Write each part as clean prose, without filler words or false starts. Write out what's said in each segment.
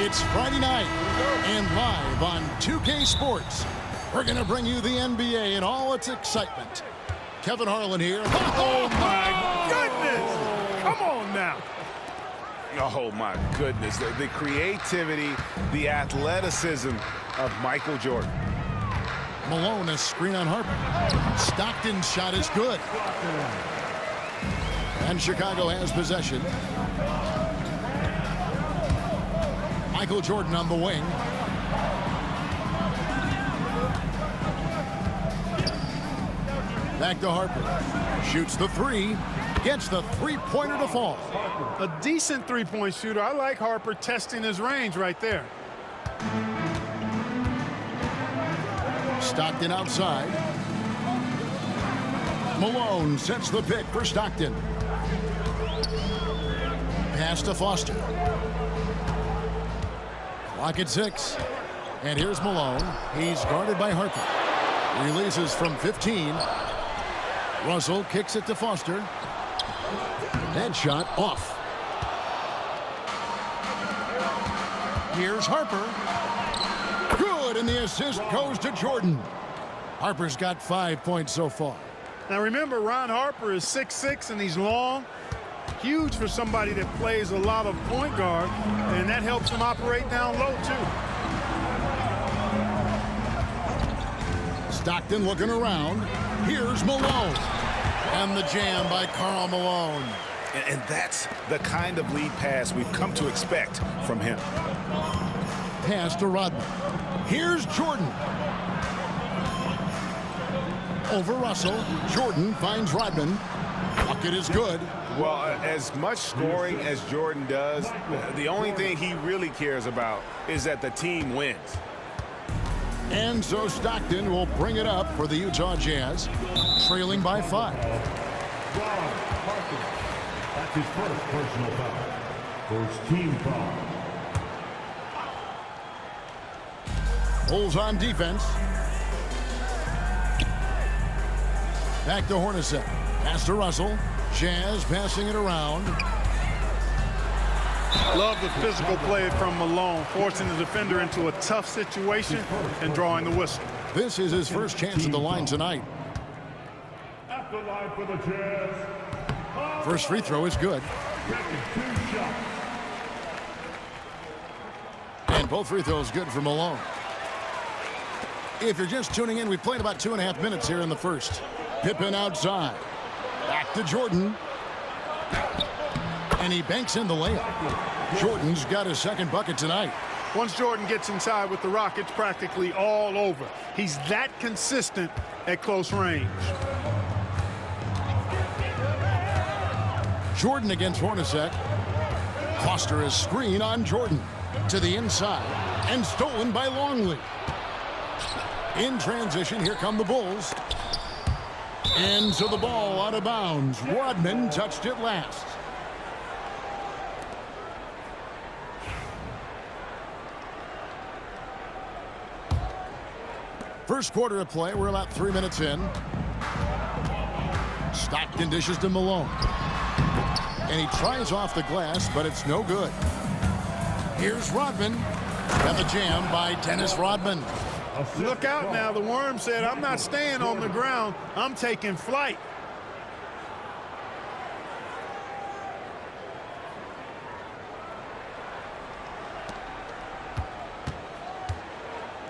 It's Friday night, and live on 2K Sports, we're going to bring you the NBA and all its excitement. Kevin Harlan here. Oh, my goodness! Come on now. Oh, my goodness. The creativity, the athleticism of Michael Jordan. Malone, a screen on Harper. Stockton's shot is good. And Chicago has possession. Michael Jordan on the wing. Back to Harper. Shoots the three. Gets the three-pointer to fall. A decent three-point shooter. I like Harper testing his range right there. Stockton outside. Malone sets the pick for Stockton. Pass to Foster. Clock at 6. And here's Malone. He's guarded by Harper. Releases from 15. Russell kicks it to Foster. That shot off. Here's Harper. Good, and the assist goes to Jordan. Harper's got 5 points so far. Now remember, Ron Harper is 6'6", and he's long. Huge for somebody that plays a lot of point guard, and that helps him operate down low, too. Stockton looking around. Here's Malone. And the jam by Karl Malone. And that's the kind of lead pass we've come to expect from him. Pass to Rodman. Here's Jordan. Over Russell. Jordan finds Rodman. Bucket is good. Well, as much scoring as Jordan does, the only thing he really cares about is that the team wins. And so Stockton will bring it up for the Utah Jazz, trailing by 5. That's his first personal foul. First team foul. Bulls on defense. Back to Hornacek. Pass to Russell. Jazz passing it around. Love the physical play from Malone, forcing the defender into a tough situation and drawing the whistle. This is his first chance at the line tonight. At the line for the Jazz. First free throw is good. And both free throws good for Malone. If you're just tuning in, we've played about 2.5 minutes here in the first. Pippen outside. Back to Jordan. And he banks in the layup. Jordan's got his second bucket tonight. Once Jordan gets inside with the rock, it's practically all over. He's that consistent at close range. Jordan against Hornacek. Foster is screen on Jordan. To the inside. And stolen by Longley. In transition, here come the Bulls. And so the ball out of bounds. Rodman touched it last. First quarter of play, we're about 3 minutes in. Stockton dishes to Malone. And he tries off the glass, but it's no good. Here's Rodman. And the jam by Dennis Rodman. Look out now. The Worm said, I'm not staying on the ground. I'm taking flight.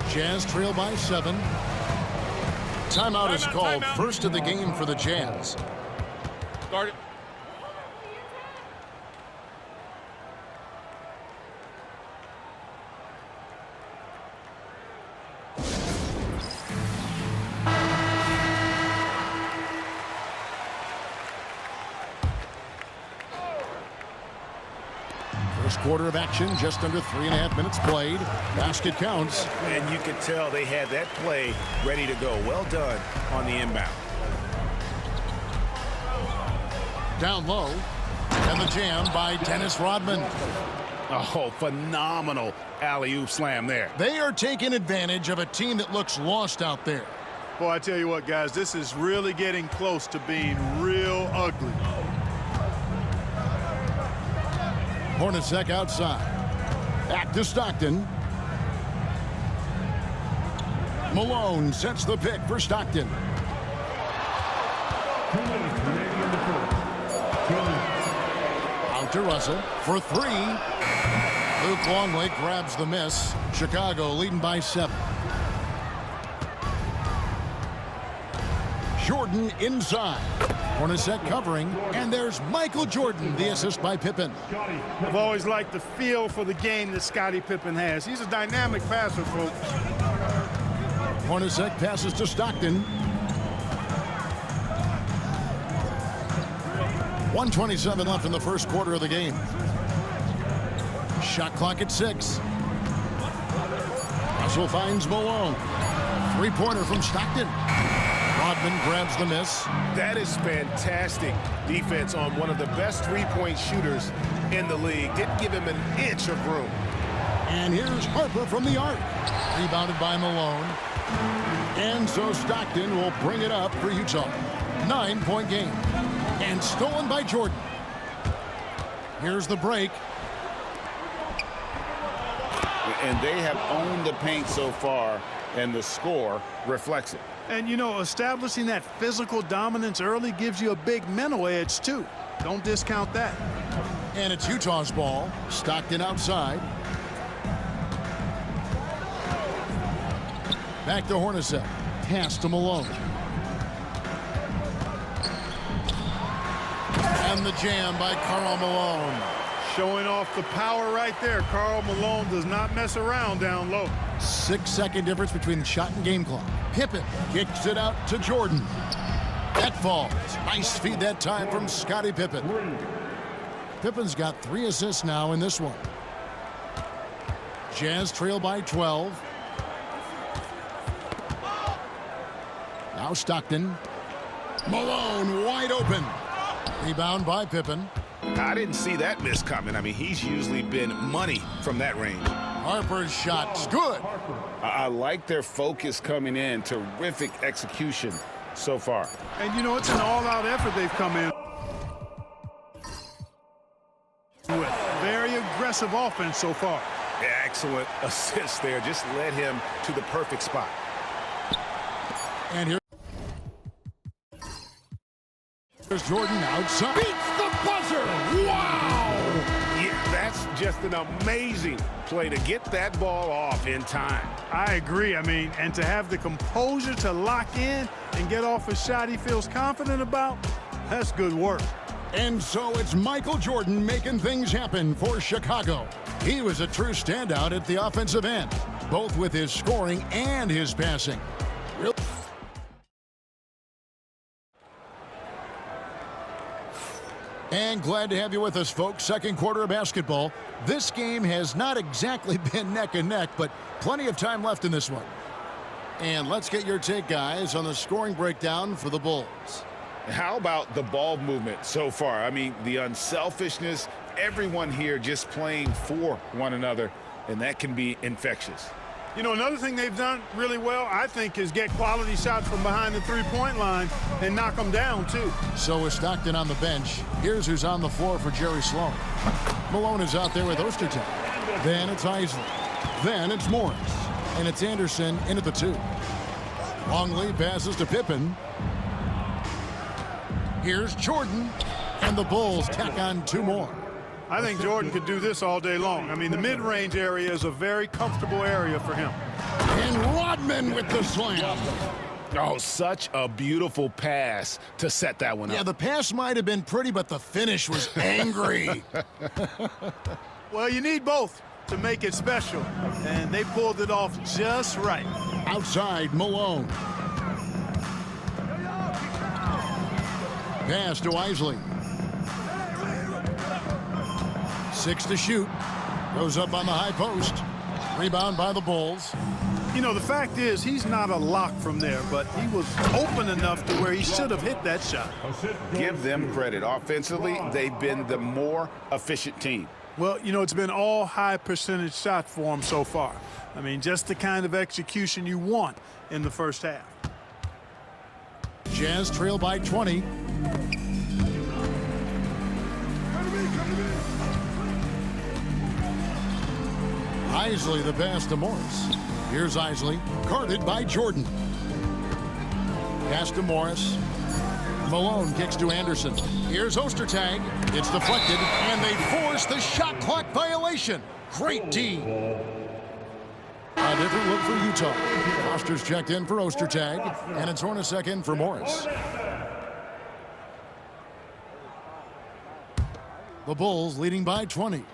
Jazz trail by 7. Timeout is called. First of the game for the Jazz. Start it. First quarter of action, just under 3.5 minutes played. Basket counts. And you could tell they had that play ready to go. Well done on the inbound. Down low. And the jam by Dennis Rodman. Oh, phenomenal alley-oop slam there. They are taking advantage of a team that looks lost out there. Boy, I tell you what, guys, this is really getting close to being real ugly. Hornacek outside. Back to Stockton. Malone sets the pick for Stockton. 2 minutes remaining in the first. Out to Russell for three. Luke Longley grabs the miss. Chicago leading by 7. Jordan inside. Hornacek covering. And there's Michael Jordan, the assist by Pippen. I've always liked the feel for the game that Scottie Pippen has. He's a dynamic passer, folks. Hornacek passes to Stockton. 1:27 left in the first quarter of the game. Shot clock at 6. Russell finds Malone. Three-pointer from Stockton. Rodman grabs the miss. That is fantastic defense on one of the best three-point shooters in the league. Didn't give him an inch of room. And here's Harper from the arc. Rebounded by Malone. And so Stockton will bring it up for Utah. 9-point game. And stolen by Jordan. Here's the break. And they have owned the paint so far, and the score reflects it. And, you know, establishing that physical dominance early gives you a big mental edge, too. Don't discount that. And it's Utah's ball. Stockton outside. Back to Hornacek. Pass to Malone. And the jam by Karl Malone. Showing off the power right there. Karl Malone does not mess around down low. 6-second difference between shot and game clock. Pippen kicks it out to Jordan. That falls. Nice feed that time from Scottie Pippen. Pippen's got 3 assists now in this one. Jazz trail by 12. Now Stockton. Malone wide open. Rebound by Pippen. I didn't see that miss coming. I mean, he's usually been money from that range. Harper's shot's good. I like their focus coming in. Terrific execution so far. And, you know, it's an all-out effort they've come in with. Very aggressive offense so far. Excellent assist there. Just led him to the perfect spot. And here's Jordan outside. Beats the buzzer. Wow! Yeah, that's just an amazing play to get that ball off in time. I agree. I mean, and to have the composure to lock in and get off a shot he feels confident about, that's good work. And so it's Michael Jordan making things happen for Chicago. He was a true standout at the offensive end, both with his scoring and his passing. And glad to have you with us, folks. Second quarter of basketball. This game has not exactly been neck and neck, but plenty of time left in this one. And let's get your take, guys, on the scoring breakdown for the Bulls. How about the ball movement so far? I mean, the unselfishness, everyone here just playing for one another, and that can be infectious. You know, another thing they've done really well, I think, is get quality shots from behind the three-point line and knock them down, too. So with Stockton on the bench, here's who's on the floor for Jerry Sloan. Malone is out there with Ostertag. Then it's Isley. Then it's Morris. And it's Anderson in at the 2. Longley passes to Pippen. Here's Jordan. And the Bulls tack on 2 more. I think Jordan could do this all day long. I mean, the mid-range area is a very comfortable area for him. And Rodman with the slam. Oh, such a beautiful pass to set that one up. Yeah, the pass might have been pretty, but the finish was angry. Well, you need both to make it special, and they pulled it off just right. Outside, Malone. Pass to Isley. 6 to shoot. Goes up on the high post. Rebound by the Bulls. You know, the fact is he's not a lock from there, but he was open enough to where he should have hit that shot. Give them credit. Offensively, they've been the more efficient team. Well, you know, it's been all high percentage shots for him so far. I mean, just the kind of execution you want in the first half. Jazz trail by 20. Isley the pass to Morris. Here's Isley, guarded by Jordan. Pass to Morris. Malone kicks to Anderson. Here's Ostertag. It's deflected, and they force the shot clock violation. Great D. A different look for Utah. Foster's checked in for Ostertag, and it's Hornacek in for Morris. The Bulls leading by 20.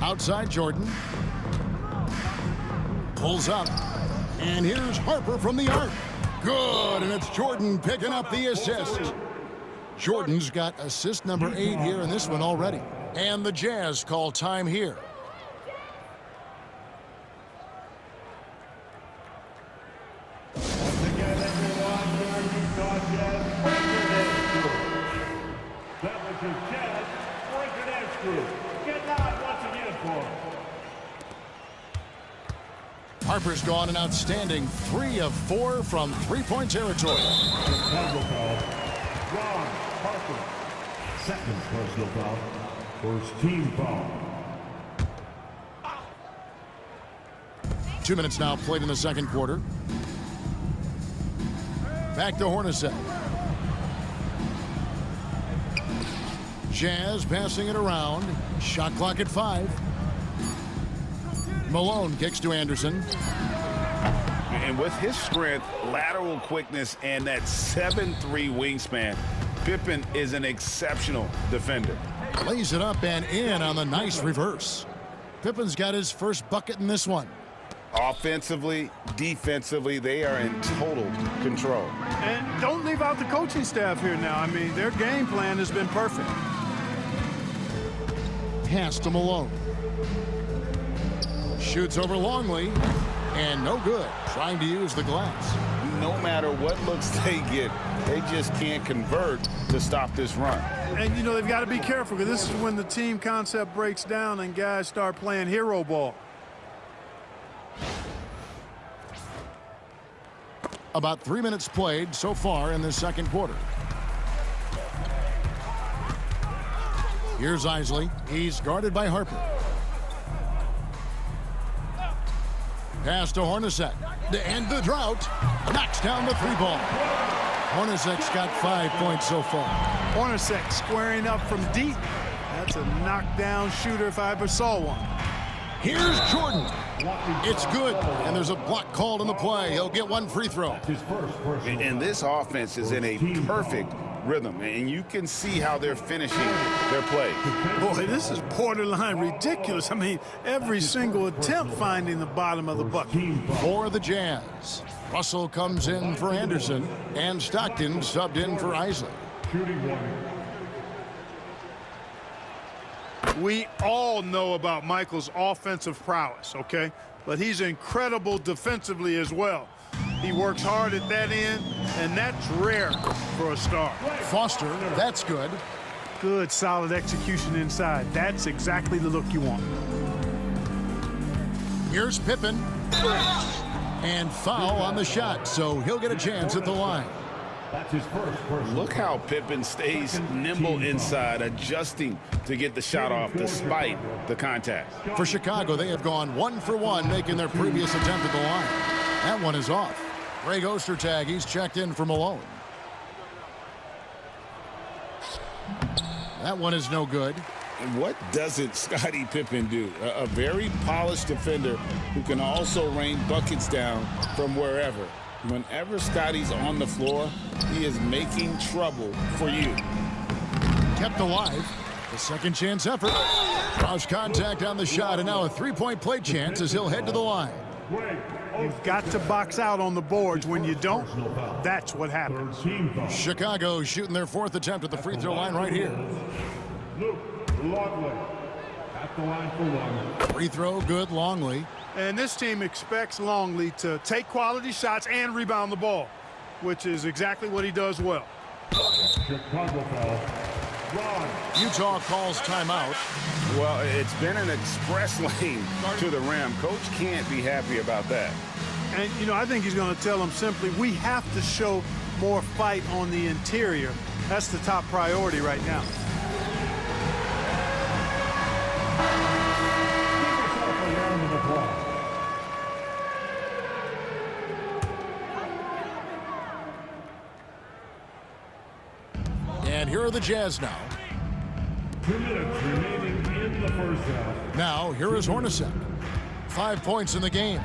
Outside Jordan. Pulls up. And here's Harper from the arc. Good, and it's Jordan picking up the assist. Jordan's got assist number 8 here in this one already. And the Jazz call time here. Once again, everyone, your Utah Jazz breaking edge crew. That was your Jazz breaking edge crew. Get loud once again for them. Harper's gone an outstanding 3 of 4 from three-point territory. Chicago foul. Ron Harper. Second personal foul. First team foul. 2 minutes now played in the second quarter. Back to Hornacek. Jazz passing it around. Shot clock at 5. Malone kicks to Anderson. And with his strength, lateral quickness, and that 7'3" wingspan, Pippen is an exceptional defender. Lays it up and in on the nice reverse. Pippen's got his first bucket in this one. Offensively, defensively, they are in total control. And don't leave out the coaching staff here now. I mean, their game plan has been perfect. Pass to Malone. Shoots over Longley. And no good. Trying to use the glass. No matter what looks they get, they just can't convert to stop this run. And, you know, they've got to be careful because this is when the team concept breaks down and guys start playing hero ball. About 3 minutes played so far in the second quarter. Here's Isley. He's guarded by Harper. Pass to Hornacek. To end the drought. Knocks down the 3-ball. Hornacek's got 5 points so far. Hornacek squaring up from deep. That's a knockdown shooter if I ever saw one. Here's Jordan. It's good. And there's a block called on the play. He'll get 1 free throw. And this offense is in a perfect rhythm, and you can see how they're finishing their play. Boy, this is borderline ridiculous. I mean, every single attempt finding the bottom of the bucket. For the Jazz, Russell comes in for Anderson, and Stockton subbed in for Isley. Shooting warning. We all know about Michael's offensive prowess, okay? But he's incredible defensively as well. He works hard at that end, and that's rare for a star. Foster, that's good. Good, solid execution inside. That's exactly the look you want. Here's Pippen. And foul on the shot, so he'll get a chance at the line. That's his first personal. Look how Pippen stays nimble inside, adjusting to get the shot off despite the contact. For Chicago, they have gone 1 for 1, making their previous attempt at the line. That one is off. Greg Ostertag, he's checked in for Malone. That one is no good. And what doesn't Scottie Pippen do? A very polished defender who can also rain buckets down from wherever. Whenever Scottie's on the floor, he is making trouble for you. Kept alive. The second chance effort. Draws contact on the shot, and now a 3-point play chance as he'll head to the line. You've got to box out on the boards. When you don't, that's what happens. Chicago shooting their 4th attempt at the free throw line right here. Luke Longley at the line for one. Free throw, good, Longley. And this team expects Longley to take quality shots and rebound the ball, which is exactly what he does well. Chicago foul. Ron. Utah calls timeout. Well, it's been an express lane to the rim. Coach can't be happy about that. And, you know, I think he's going to tell them simply, we have to show more fight on the interior. That's the top priority right now. And here are the Jazz now. 2 minutes remaining in the first half. Now, here is Hornacek. 5 points in the game.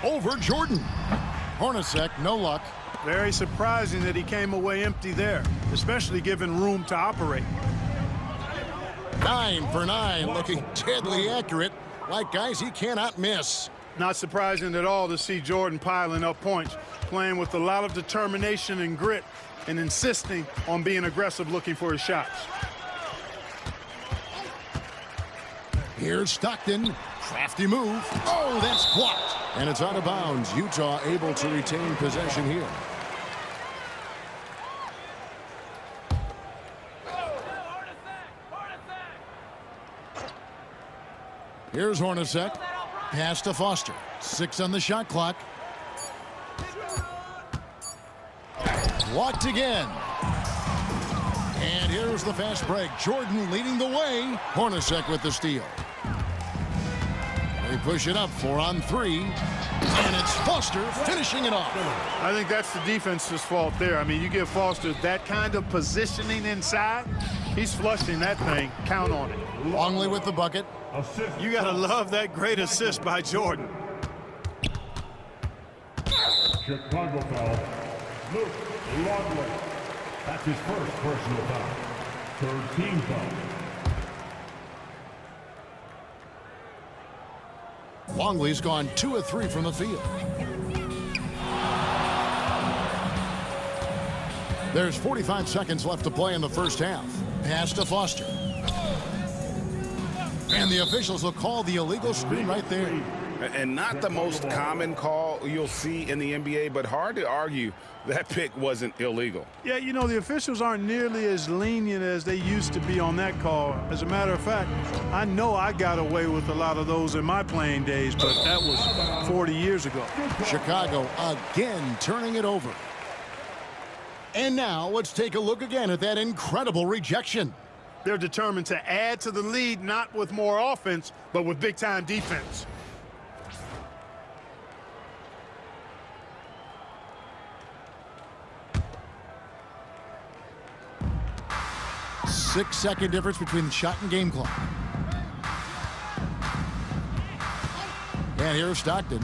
Over Jordan. Hornacek, no luck. Very surprising that he came away empty there, especially given room to operate. 9 for 9, looking deadly accurate, like guys he cannot miss. Not surprising at all to see Jordan piling up points, playing with a lot of determination and grit, and insisting on being aggressive looking for his shots. Here's Stockton. Crafty move. Oh, that's blocked. And it's out of bounds. Utah able to retain possession here. Here's Hornacek. Pass to Foster. 6 on the shot clock. Blocked again. And here's the fast break. Jordan leading the way. Hornacek with the steal. They push it up 4 on 3. And it's Foster finishing it off. I think that's the defense's fault there. I mean, you give Foster that kind of positioning inside, he's flushing that thing. Count on it. Longley with the bucket. Assist. You got to love that great assist by Jordan. Chicago foul. Luke Longley. That's his first personal foul. Third team foul. Longley's gone 2 of 3 from the field. There's 45 seconds left to play in the first half. Pass to Foster. And the officials will call the illegal screen right there. And not the most common call you'll see in the NBA, but hard to argue that pick wasn't illegal. Yeah, you know, the officials aren't nearly as lenient as they used to be on that call. As a matter of fact, I know I got away with a lot of those in my playing days, but that was 40 years ago. Chicago again turning it over. And now let's take a look again at that incredible rejection. They're determined to add to the lead, not with more offense, but with big-time defense. Six-second difference between the shot and game clock. And here's Stockton.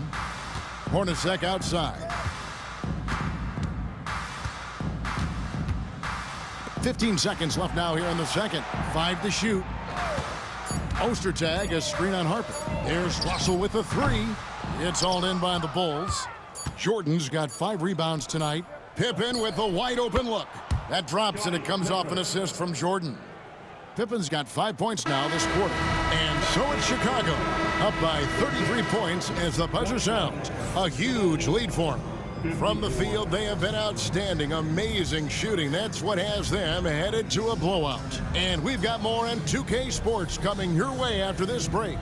Hornacek outside. 15 seconds left now here in the second. 5 to shoot. Ostertag, a screen on Harper. There's Russell with the 3. It's all in by the Bulls. Jordan's got 5 rebounds tonight. Pippen with a wide open look. That drops and it comes off an assist from Jordan. Pippen's got 5 points now this quarter. And so it's Chicago, up by 33 points as the buzzer sounds. A huge lead for them. From the field, they have been outstanding, amazing shooting. That's what has them headed to a blowout. And we've got more on 2K Sports coming your way after this break.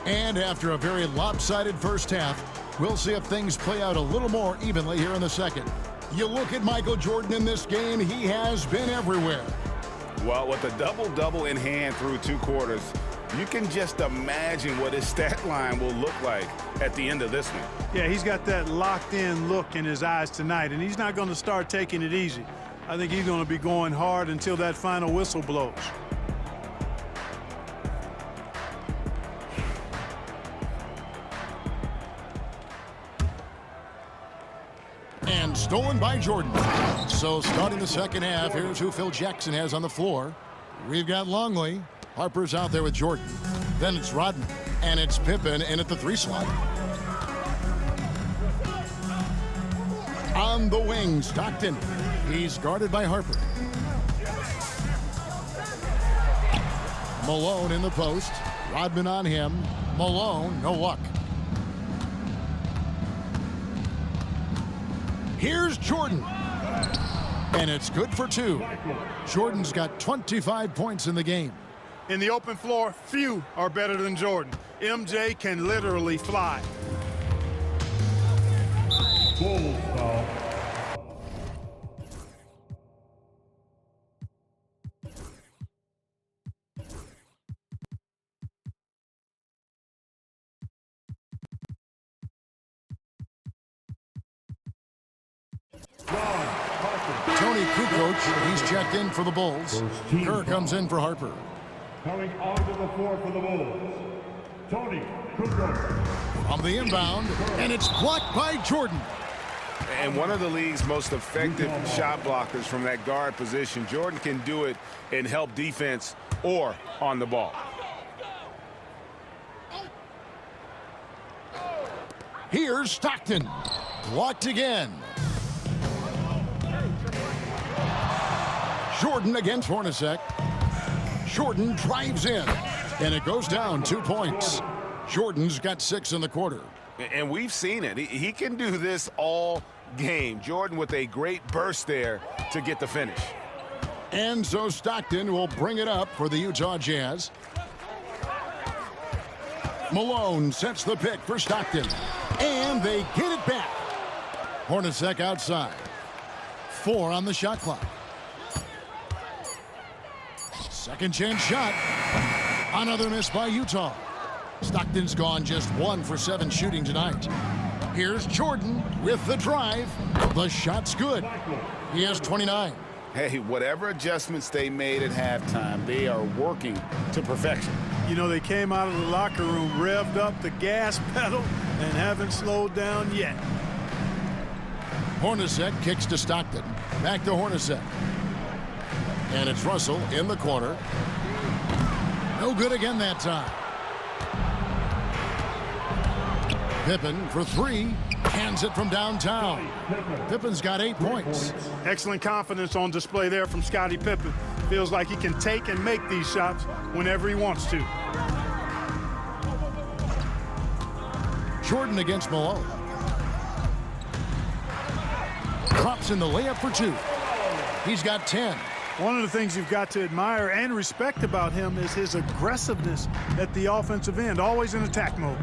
And after a very lopsided first half, we'll see if things play out a little more evenly here in the second. You look at Michael Jordan in this game, he has been everywhere. Well, with a double-double in hand through 2 quarters, you can just imagine what his stat line will look like at the end of this one. Yeah, he's got that locked-in look in his eyes tonight, and he's not going to start taking it easy. I think he's going to be going hard until that final whistle blows. And stolen by Jordan. So starting the second half, here's who Phil Jackson has on the floor. We've got Longley. Harper's out there with Jordan. Then it's Rodman. And it's Pippen in at the 3 slot. On the wing, Stockton. He's guarded by Harper. Malone in the post. Rodman on him. Malone, no luck. Here's Jordan. And it's good for 2. Jordan's got 25 points in the game. In the open floor, few are better than Jordan. MJ can literally fly. Bulls foul. Tony Kukoc, he's checked in for the Bulls. Kerr comes in for Harper. Coming onto the floor for the Bulls, Tony Kukoc. On the inbound, and it's blocked by Jordan. And one of the league's most effective shot blockers from that guard position. Jordan can do it and help defense or on the ball. Here's Stockton. Blocked again. Jordan against Hornacek. Jordan drives in, and it goes down 2 points. Jordan's got 6 in the quarter. And we've seen it. He can do this all game. Jordan with a great burst there to get the finish. And so Stockton will bring it up for the Utah Jazz. Malone sets the pick for Stockton. And they get it back. Hornacek outside. 4 on the shot clock. Second chance shot. Another miss by Utah. Stockton's gone just 1 for 7 shooting tonight. Here's Jordan with the drive. The shot's good. He has 29. Hey, whatever adjustments they made at halftime, they are working to perfection. You know, they came out of the locker room, revved up the gas pedal, and haven't slowed down yet. Hornacek kicks to Stockton. Back to Hornacek. And it's Russell in the corner. No good again that time. Pippen for 3. Hands it from downtown. Pippen's got 8 points. Excellent confidence on display there from Scottie Pippen. Feels like he can take and make these shots whenever he wants to. Jordan against Malone. Drops in the layup for 2. He's got 10. One of the things you've got to admire and respect about him is his aggressiveness at the offensive end, always in attack mode.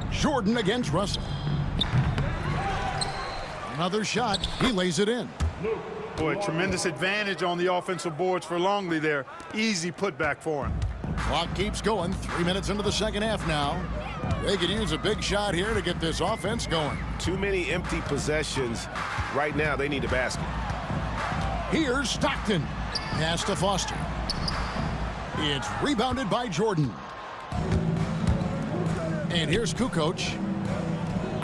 Jordan against Russell. Another shot. He lays it in. Boy, tremendous advantage on the offensive boards for Longley there. Easy putback for him. Clock keeps going. 3 minutes into the second half now. They could use a big shot here to get this offense going. Too many empty possessions. Right now, they need a basket. Here's Stockton. Pass to Foster. It's rebounded by Jordan. And here's Kukoc.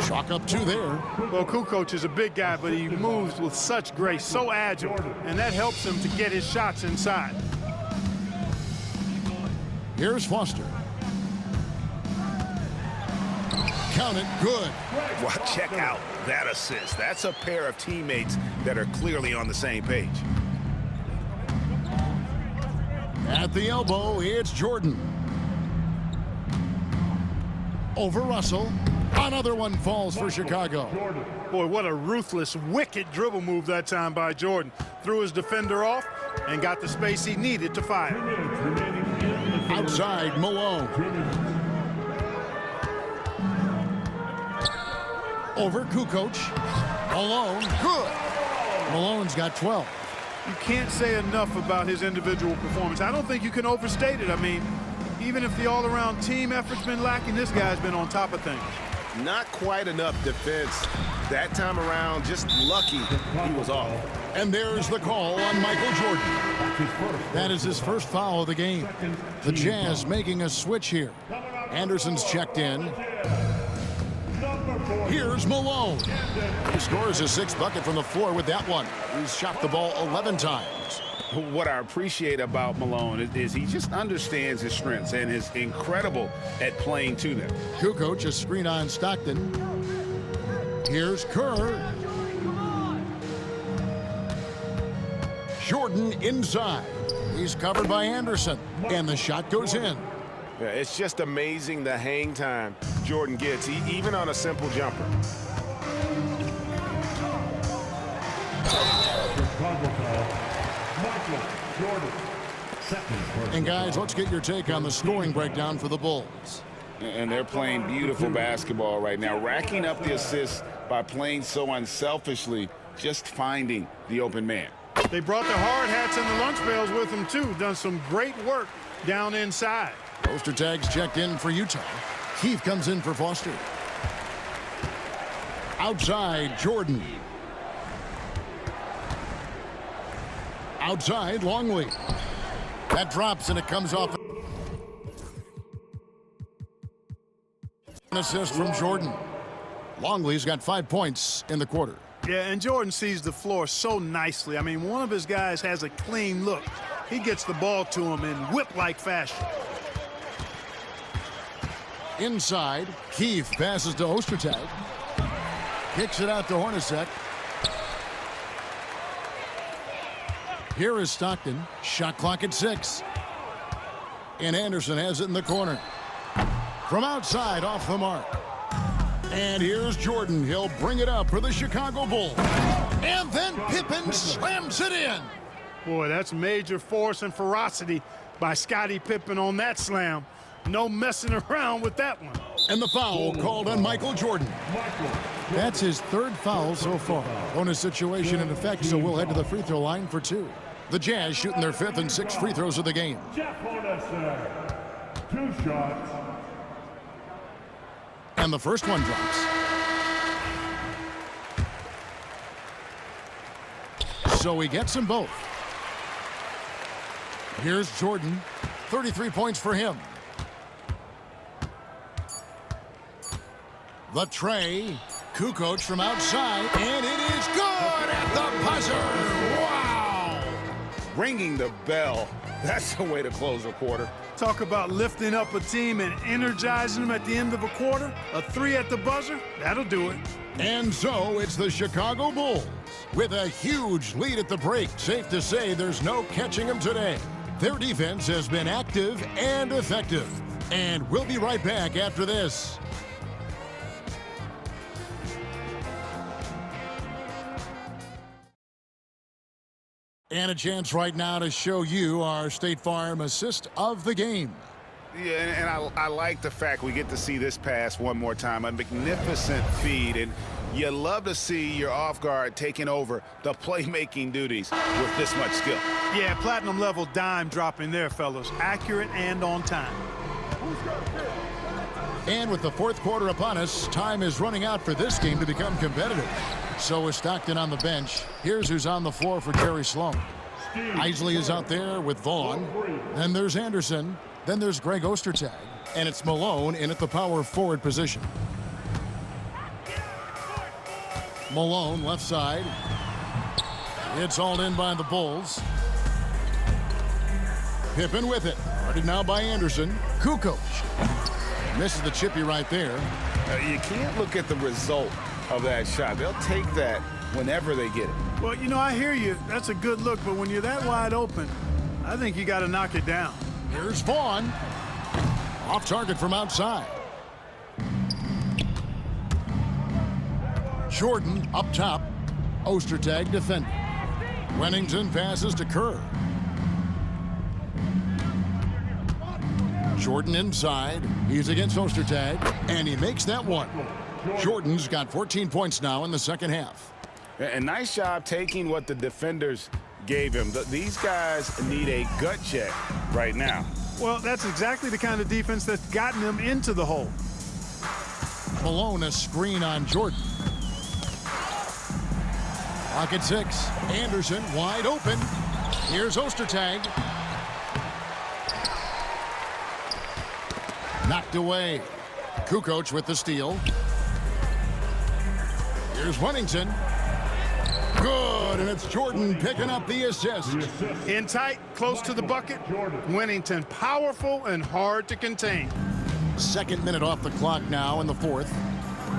Chalk up 2 there. Well, Kukoc is a big guy, but he moves with such grace, so agile, and that helps him to get his shots inside. Here's Foster. Count it, good. Well, check out that assist. That's a pair of teammates that are clearly on the same page. At the elbow, it's Jordan. Over Russell. Another one falls for Chicago. Boy, what a ruthless, wicked dribble move that time by Jordan. Threw his defender off and got the space he needed to fire. Outside, Malone. Over Kukoc. Malone, good. Malone's got 12. You can't say enough about his individual performance. I don't think you can overstate it. I mean, even if the all-around team effort's been lacking, this guy's been on top of things. Not quite enough defense that time around. Just lucky he was off. And there's the call on Michael Jordan. That is his first foul of the game. The Jazz making a switch here. Anderson's checked in. Here's Malone. He scores his 6th bucket from the floor with that one. He's shot the ball 11 times. What I appreciate about Malone is he just understands his strengths and is incredible at playing to them. Kukoc, a screen on Stockton. Here's Kerr. Jordan inside. He's covered by Anderson, and the shot goes in. Yeah, it's just amazing the hang time Jordan gets, even on a simple jumper. Michael Jordan. And guys, let's get your take on the scoring breakdown for the Bulls. And they're playing beautiful basketball right now, racking up the assists by playing so unselfishly, just finding the open man. They brought the hard hats and the lunch pails with them, too. Done some great work down inside. Ostertag's checked in for Utah. Keefe comes in for Foster. Outside, Jordan. Outside, Longley. That drops and it comes off. An assist from Jordan. Longley's got 5 points in the quarter. Yeah, and Jordan sees the floor so nicely. I mean, one of his guys has a clean look. He gets the ball to him in whip-like fashion. Inside, Keefe passes to Ostertag. Kicks it out to Hornacek. Here is Stockton. Shot clock at 6. And Anderson has it in the corner. From outside, off the mark. And here's Jordan. He'll bring it up for the Chicago Bulls. And then Pippen slams it in. Boy, that's major force and ferocity by Scottie Pippen on that slam. No messing around with that one. And the foul called on Michael Jordan. That's his 3rd foul so far. Bonus situation in effect, so we'll head to the free throw line for 2. The Jazz shooting their 5th and 6th free throws of the game. Jeff Hornacek. 2 shots. And the first one drops. So he gets them both. Here's Jordan. 33 points for him. The tray. Kukoc from outside. And it is good at the buzzer. Wow. Ringing the bell. That's the way to close a quarter. Talk about lifting up a team and energizing them at the end of a quarter. A 3 at the buzzer, that'll do it. And so it's the Chicago Bulls with a huge lead at the break. Safe to say there's no catching them today. Their defense has been active and effective. And we'll be right back after this. And a chance right now to show you our State Farm assist of the game. Yeah, and I like the fact we get to see this pass one more time. A magnificent feed, and you love to see your off guard taking over the playmaking duties with this much skill. Yeah, platinum level dime dropping there, fellas. Accurate and on time. And with the 4th quarter upon us, time is running out for this game to become competitive. So is Stockton on the bench. Here's who's on the floor for Jerry Sloan. Isley is out there with Vaughn. Then there's Anderson. Then there's Greg Ostertag. And it's Malone in at the power forward position. Malone left side. It's hauled in by the Bulls. Pippen with it. Guarded now by Anderson. Kukoc. Misses the chippy right there. You can't look at the result of that shot. They'll take that whenever they get it. Well, you know, I hear you. That's a good look, but when you're that wide open, I think you got to knock it down. Here's Vaughn. Off target from outside. Jordan up top. Ostertag defending. Wennington passes to Kerr. Jordan inside. He's against Ostertag, and he makes that one. Jordan's got 14 points now in the second half. And nice job taking what the defenders gave him. These guys need a gut check right now. Well, that's exactly the kind of defense that's gotten them into the hole. Malone a screen on Jordan. Clock at 6. Anderson wide open. Here's Ostertag. Knocked away. Kukoc with the steal. Here's Wennington. Good, and it's Jordan picking up the assist. In tight, close to the bucket. Wennington, powerful and hard to contain. Second minute off the clock now in the fourth.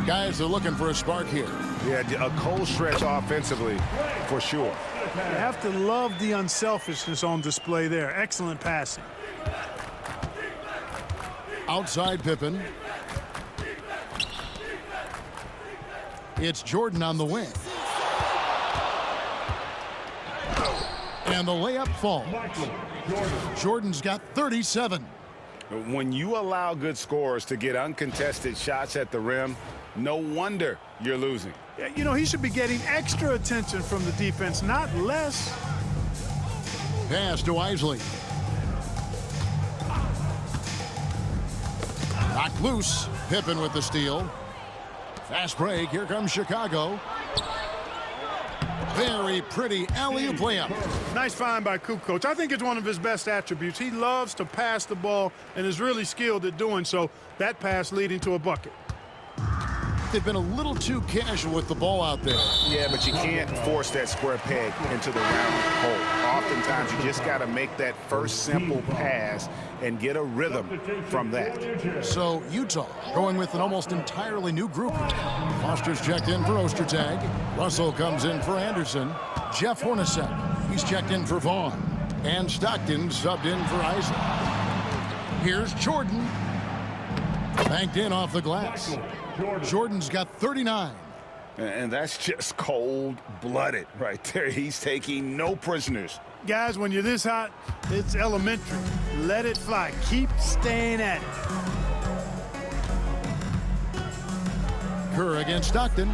Guys are looking for a spark here. Yeah, a cold stretch offensively, for sure. You have to love the unselfishness on display there. Excellent passing. Outside Pippen. It's Jordan on the wing. And the layup falls. Jordan's got 37. When you allow good scorers to get uncontested shots at the rim, no wonder you're losing. Yeah, you know, he should be getting extra attention from the defense, not less. Pass to Isley. Knocked loose. Pippen with the steal. Fast break. Here comes Chicago. Very pretty alley-oop layup. Nice find by Kukoc. I think it's one of his best attributes. He loves to pass the ball and is really skilled at doing so. That pass leading to a bucket. They've been a little too casual with the ball out there. Yeah, but you can't force that square peg into the round hole. Oftentimes, you just got to make that first simple pass and get a rhythm from that. So Utah going with an almost entirely new group. Foster's checked in for Ostertag. Russell comes in for Anderson. Jeff Hornacek, he's checked in for Vaughn. And Stockton subbed in for Isaac. Here's Jordan. Banked in off the glass. Jordan's got 39. And that's just cold-blooded right there. He's taking no prisoners. Guys, when you're this hot, it's elementary. Let it fly. Keep staying at it. Kerr against Stockton.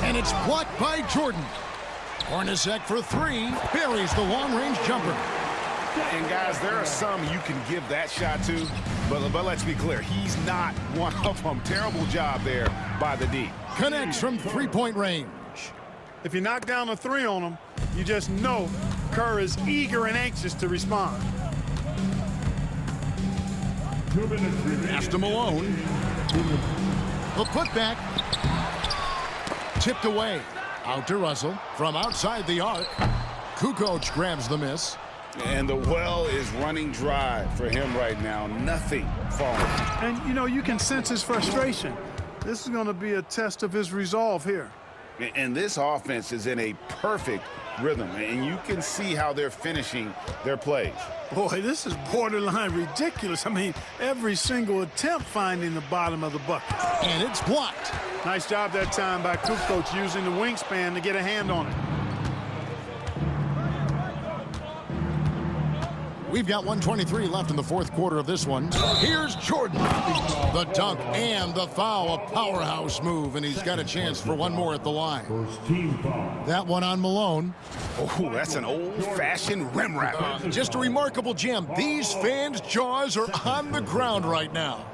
And it's blocked by Jordan. Hornacek for three. Buries the long-range jumper. And, guys, there are some you can give that shot to, but let's be clear, he's not one of them. Terrible job there by the D. Connects from three-point range. If you knock down a three on him, you just know Kerr is eager and anxious to respond. 2 minutes remaining. Pass to Malone. The putback. Tipped away. Out to Russell. From outside the arc. Kukoc grabs the miss. And the well is running dry for him right now. Nothing falling. And, you know, you can sense his frustration. This is going to be a test of his resolve here. And this offense is in a perfect rhythm, and you can see how they're finishing their plays. Boy, this is borderline ridiculous. I mean, every single attempt finding the bottom of the bucket. And it's blocked. Nice job that time by Kukoc using the wingspan to get a hand on it. We've got 1:23 left in the fourth quarter of this one. Here's Jordan. The dunk and the foul. A powerhouse move, and he's got a chance for one more at the line. First team foul. That one on Malone. Oh, that's an old-fashioned rim wrap. Just a remarkable jam. These fans' jaws are on the ground right now.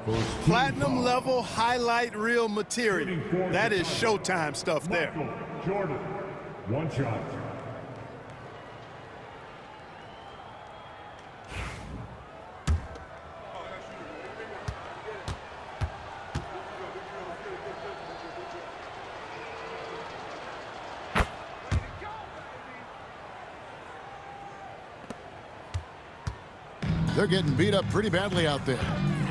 Platinum level highlight reel material. That is Showtime stuff there. Jordan, one shot. They're getting beat up pretty badly out there.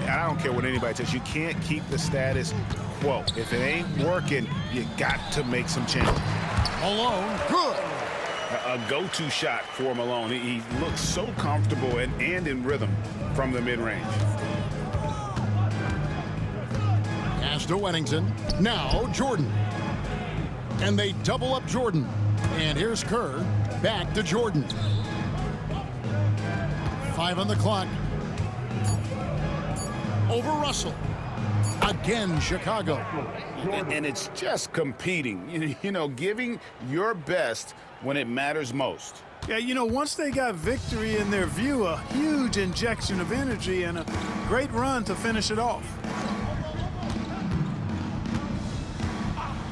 I don't care what anybody says. You can't keep the status quo. If it ain't working, you got to make some changes. Malone, good. A go-to shot for Malone. He looks so comfortable and in rhythm from the mid-range. Pass to Wennington. Now Jordan. And they double up Jordan. And here's Kerr. Back to Jordan. 5 on the clock. Over Russell. Again, Chicago. And it's just competing, you know, giving your best when it matters most. Yeah, you know, once they got victory in their view, a huge injection of energy and a great run to finish it off.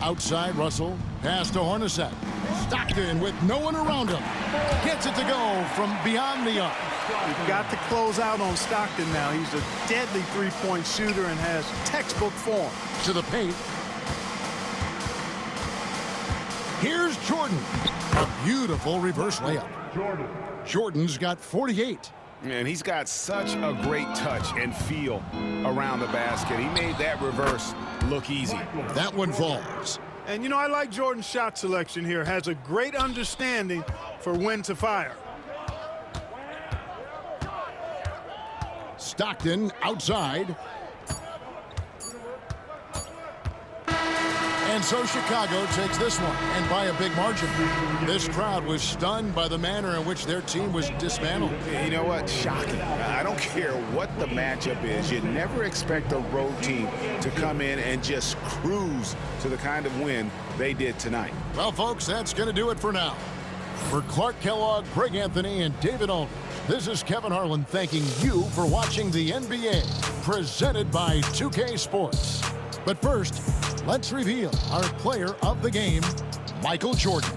Outside Russell. Pass to Hornacek. Stockton with no one around him. Gets it to go from beyond the arc. You've got to close out on Stockton now. He's a deadly three-point shooter and has textbook form. To the paint. Here's Jordan. A beautiful reverse layup. Jordan's got 48. And he's got such a great touch and feel around the basket. He made that reverse look easy. That one falls. And, you know, I like Jordan's shot selection here. Has a great understanding for when to fire. Stockton outside. And so Chicago takes this one, and by a big margin. This crowd was stunned by the manner in which their team was dismantled. You know what? Shocking. I don't care what the matchup is. You never expect a road team to come in and just cruise to the kind of win they did tonight. Well, folks, that's going to do it for now. For Clark Kellogg, Greg Anthony, and David Aldridge, this is Kevin Harlan thanking you for watching the NBA, presented by 2K Sports. But first, let's reveal our player of the game, Michael Jordan.